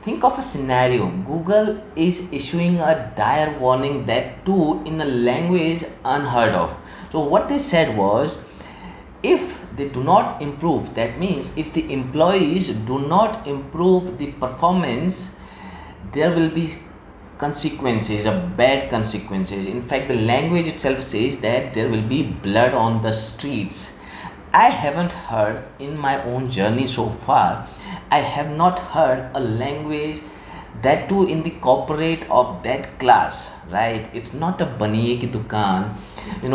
think of a scenario. Google is issuing a dire warning, that too in a language unheard of. So what they said was, if they do not improve, that means if the employees do not improve the performance, there will be consequences, bad consequences. In fact, the language itself says that there will be blood on the streets. I haven't heard in my own journey so far, I have not heard a language, that too in the corporate of that class, right? It's not a baniye ki dukan,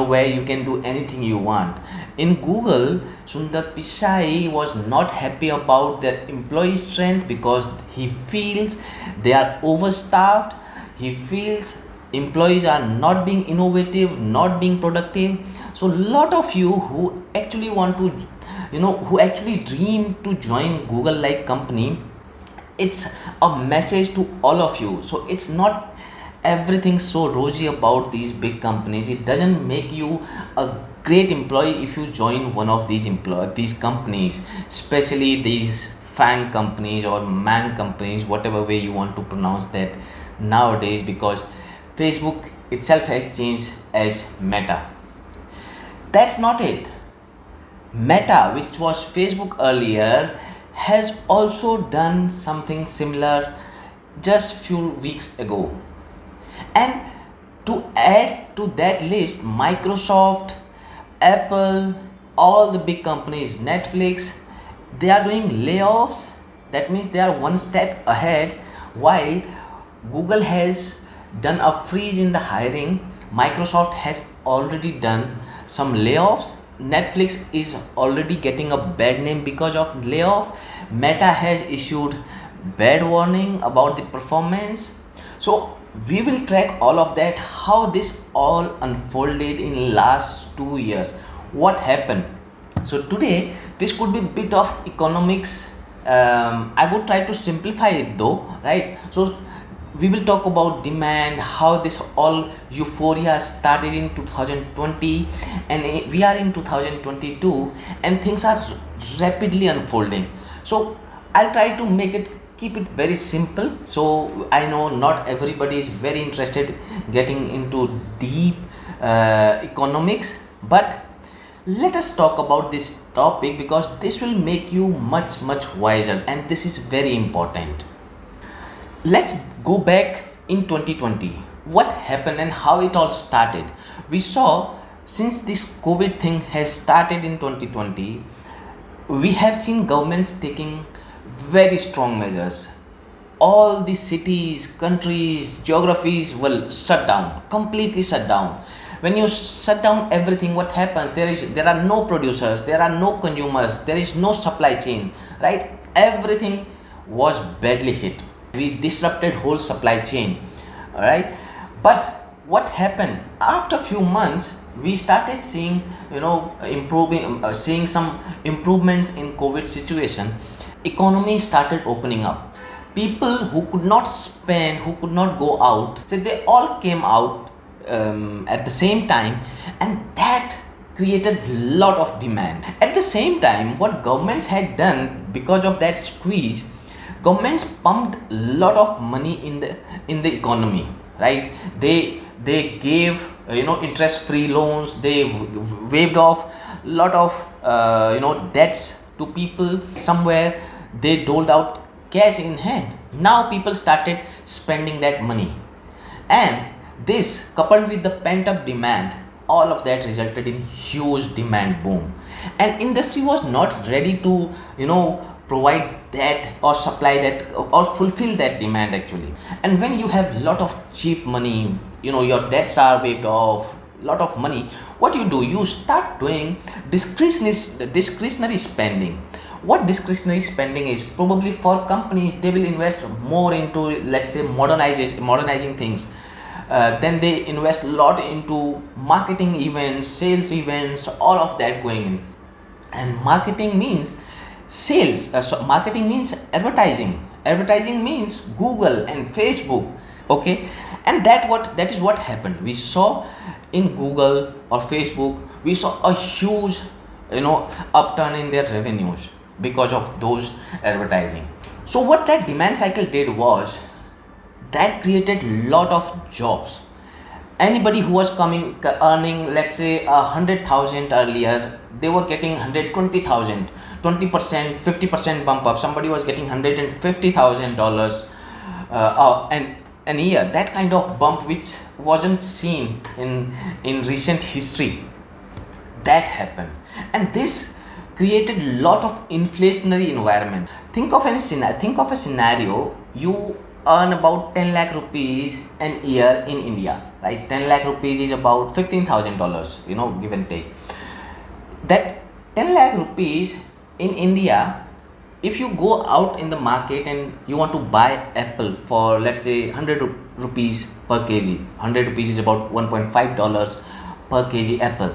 where you can do anything you want. In Google, Sundar Pichai was not happy about the employee strength because he feels they are overstaffed. He feels employees are not being innovative, not being productive. So lot of you who actually want to, who actually dream to join Google like company, it's a message to all of you. So it's not everything so rosy about these big companies. It doesn't make you a great employee if you join one of these companies, especially these fang companies or mang companies, whatever way you want to pronounce that nowadays, because Facebook itself has changed as Meta. That's not it. Meta, which was Facebook earlier, has also done something similar just few weeks ago. And to add to that list, Microsoft, Apple, all the big companies, Netflix, they are doing layoffs. That means they are one step ahead. While Google has done a freeze in the hiring, Microsoft has already done some layoffs. Netflix is already getting a bad name because of layoff. Meta has issued bad warning about the performance. So we will track all of that, how this all unfolded in last 2 years, what happened. So today this could be a bit of economics. I would try to simplify it though, right? So we will talk about demand, how this all euphoria started in 2020 and we are in 2022 and things are rapidly unfolding. So I'll try to keep it very simple. So I know not everybody is very interested getting into deep economics, but let us talk about this topic because this will make you much wiser and this is very important. Let's go back in 2020. What happened and how it all started? We saw, since this COVID thing has started in 2020, we have seen governments taking very strong measures. All the cities, countries, geographies will shut down, completely shut down. When you shut down everything, what happens? There are no producers, there are no consumers, there is no supply chain, right? Everything was badly hit. We disrupted whole supply chain, all right? But what happened after a few months, we started seeing, seeing some improvements in COVID situation. Economy started opening up. People who could not spend, who could not go out, so they all came out at the same time, and that created lot of demand. At the same time, what governments had done, because of that squeeze, governments pumped lot of money in the economy, right? They gave interest free loans, they waived off lot of debts to people. Somewhere they doled out cash in hand. Now people started spending that money, and this coupled with the pent up demand, all of that resulted in huge demand boom, and industry was not ready to provide that or supply that or fulfill that demand actually. And when you have lot of cheap money, your debts are waived off, lot of money, what do, you start doing discretionary spending. What discretionary spending is? Probably for companies, they will invest more into, let's say, modernizing things. Then they invest a lot into marketing events, sales events, all of that going in. And marketing means sales. So marketing means advertising means Google and Facebook, okay? And that is what happened. We saw in Google or Facebook, we saw a huge upturn in their revenues because of those advertising. So what that demand cycle did was that created lot of jobs. Anybody who was coming earning, let's say 100,000 earlier, they were getting 120,000, 20%, 50% bump up. Somebody was getting $150,000 and an year. That kind of bump which wasn't seen in recent history, that happened, and this created a lot of inflationary environment. Think of a scenario. You earn about 10 lakh rupees an year in India, right? 10 lakh rupees is about $15,000, give and take. That 10 lakh rupees in India, if you go out in the market and you want to buy apple for, let's say, 100 rupees per kg, 100 rupees is about $1.5 per kg apple.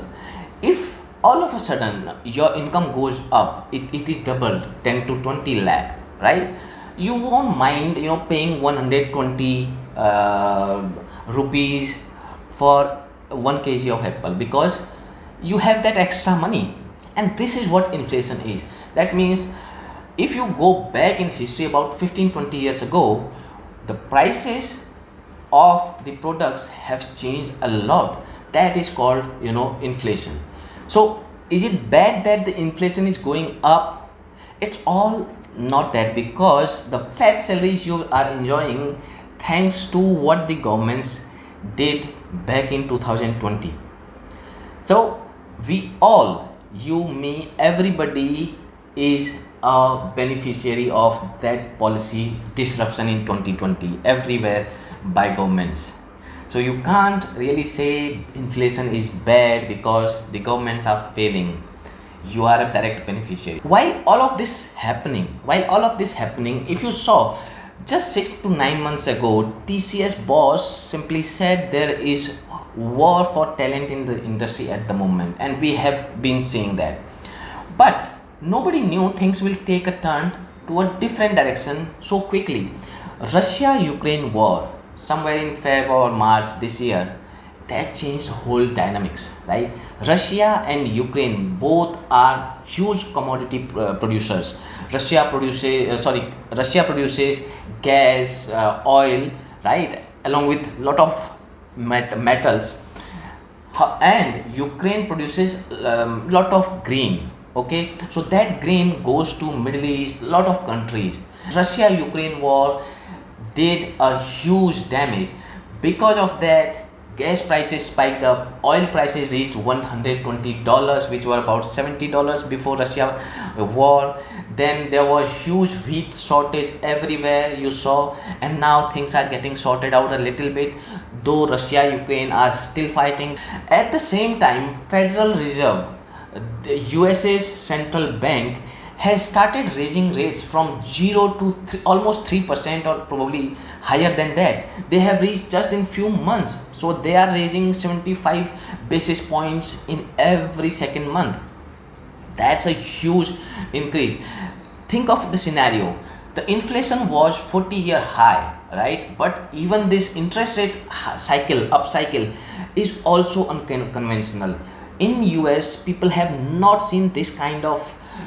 If all of a sudden your income goes up, it is doubled, 10 to 20 lakh, right? You won't mind paying 120 rupees for 1 kg of apple, because you have that extra money. And this is what inflation is. That means if you go back in history about 15-20 years ago, the prices of the products have changed a lot. That is called inflation. So is it bad that the inflation is going up? It's all not that, because the fat salaries you are enjoying thanks to what the governments did back in 2020. So we all, you, me, everybody is a beneficiary of that policy disruption in 2020 everywhere by governments. So you can't really say inflation is bad because the governments are failing. You are a direct beneficiary. While all of this happening, if you saw just 6 to 9 months ago, TCS boss simply said there is war for talent in the industry at the moment, and we have been seeing that. But nobody knew things will take a turn to a different direction so quickly. Russia-Ukraine war, somewhere in Feb or March this year, that changed the whole dynamics, right? Russia and Ukraine both are huge commodity producers. Russia produces gas, oil, right, along with lot of metals, and Ukraine produces lot of grain. Okay, so that grain goes to Middle East, lot of countries. Russia-Ukraine war did a huge damage. Because of that, gas prices spiked up, oil prices reached $120, which were about $70 before Russia war. Then there was huge wheat shortage everywhere, you saw, and now things are getting sorted out a little bit, though Russia Ukraine are still fighting. At the same time, Federal Reserve, the USA's central bank, has started raising rates from 0 to almost 3%, or probably higher than that. They have reached just in few months. So they are raising 75 basis points in every second month. That's a huge increase. Think of the scenario. The inflation was 40-year high, right? But even this interest rate upcycle is also unconventional. In US, people have not seen this kind of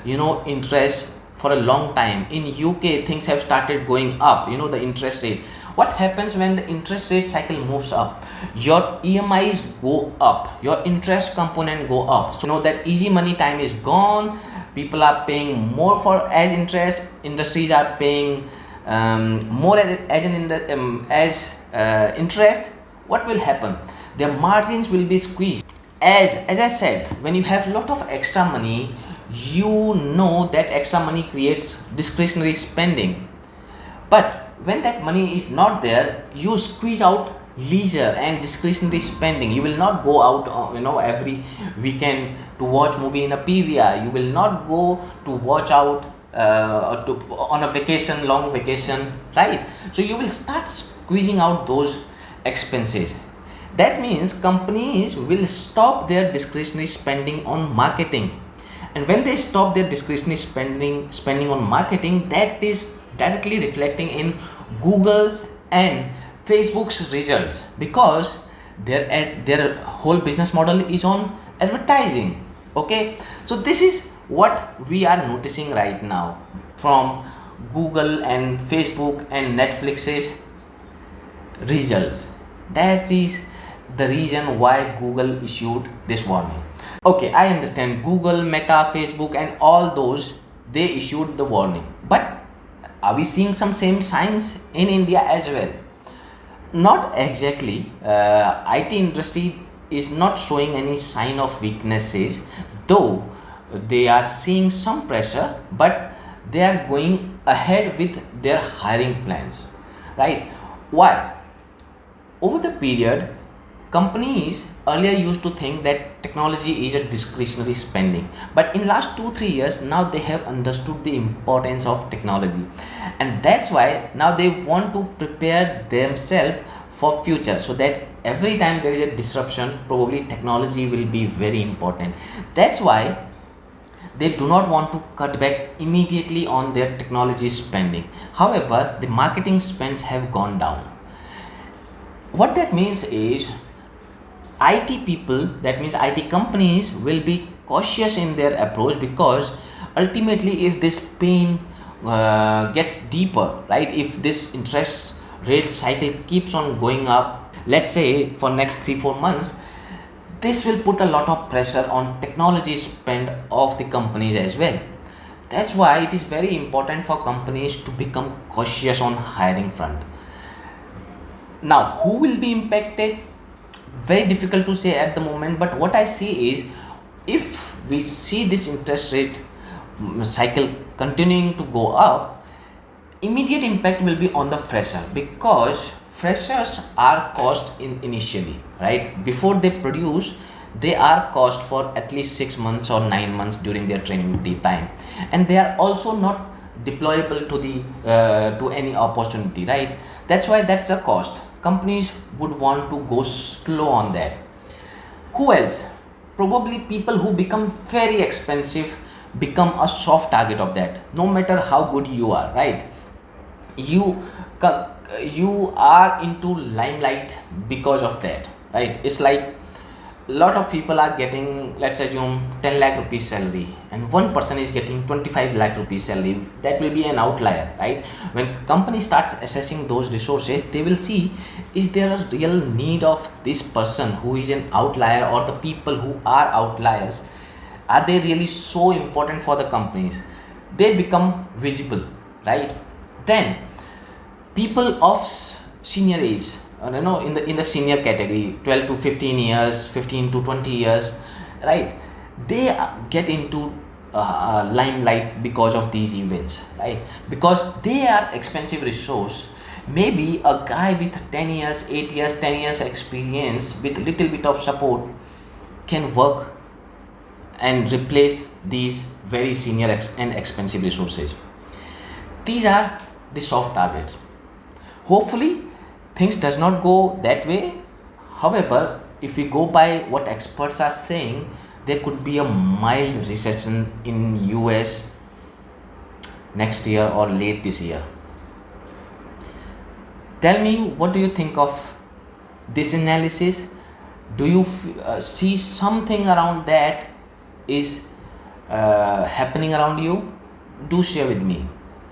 interest for a long time. In UK, things have started going up, the interest rate. What happens when the interest rate cycle moves up? Your EMIs go up, your interest component go up. So that easy money time is gone. People are paying more for as interest. Industries are paying more as interest. What will happen? Their margins will be squeezed. As I said, when you have a lot of extra money, you know that extra money creates discretionary spending. But when that money is not there, you squeeze out leisure and discretionary spending. You will not go out every weekend to watch movie in a PVR. You will not go to watch out on a vacation, long vacation, right? So you will start squeezing out those expenses. That means companies will stop their discretionary spending on marketing. And when they stop their discretionary spending on marketing, that is directly reflecting in Google's and Facebook's results, because their whole business model is on advertising. Okay, so this is what we are noticing right now from Google and Facebook and Netflix's results. That is the reason why Google issued this warning. Okay, I understand Google, Meta, Facebook, and all those, they issued the warning. But are we seeing some same signs in India as well? Not exactly. IT industry is not showing any sign of weaknesses, though they are seeing some pressure, but they are going ahead with their hiring plans, right? Why? Over the period, companies earlier used to think that technology is a discretionary spending, but in last 2 3 years now they have understood the importance of technology, and that's why now they want to prepare themselves for future, so that every time there is a disruption, probably technology will be very important. That's why they do not want to cut back immediately on their technology spending. However, the marketing spends have gone down. What that means is IT people, that means IT companies, will be cautious in their approach, because ultimately, if this pain gets deeper, right? If this interest rate cycle keeps on going up, let's say for next 3 4 months, this will put a lot of pressure on technology spend of the companies as well. That's why it is very important for companies to become cautious on hiring front. Now, who will be impacted? Very difficult to say at the moment, but what I see is, if we see this interest rate cycle continuing to go up, immediate impact will be on the fresher, because freshers are cost in initially, right? Before they produce, they are cost for at least 6 months or 9 months during their training time, and they are also not deployable to the to any opportunity, right? That's why that's a cost. Companies would want to go slow on that. Who else? Probably people who become very expensive become a soft target of that, no matter how good you are, right? you you are into limelight because of that, right? It's like a lot of people are getting, let's assume, 10 lakh rupees salary, and one person is getting 25 lakh rupees salary. That will be an outlier, right? When company starts assessing those resources, they will see, is there a real need of this person who is an outlier, or the people who are outliers, are they really so important for the companies? They become visible, right? Then people of senior age, in the senior category, 12 to 15 years, 15 to 20 years, right? They get into limelight because of these events, right? Because they are expensive resource. Maybe a guy with 10 years, 8 years, 10 years experience with little bit of support can work and replace these very senior and expensive resources. These are the soft targets. Hopefully things does not go that way. However, if we go by what experts are saying, there could be a mild recession in US next year or late this year. Tell me, what do you think of this analysis? Do you see something around that is happening around you? Do share with me.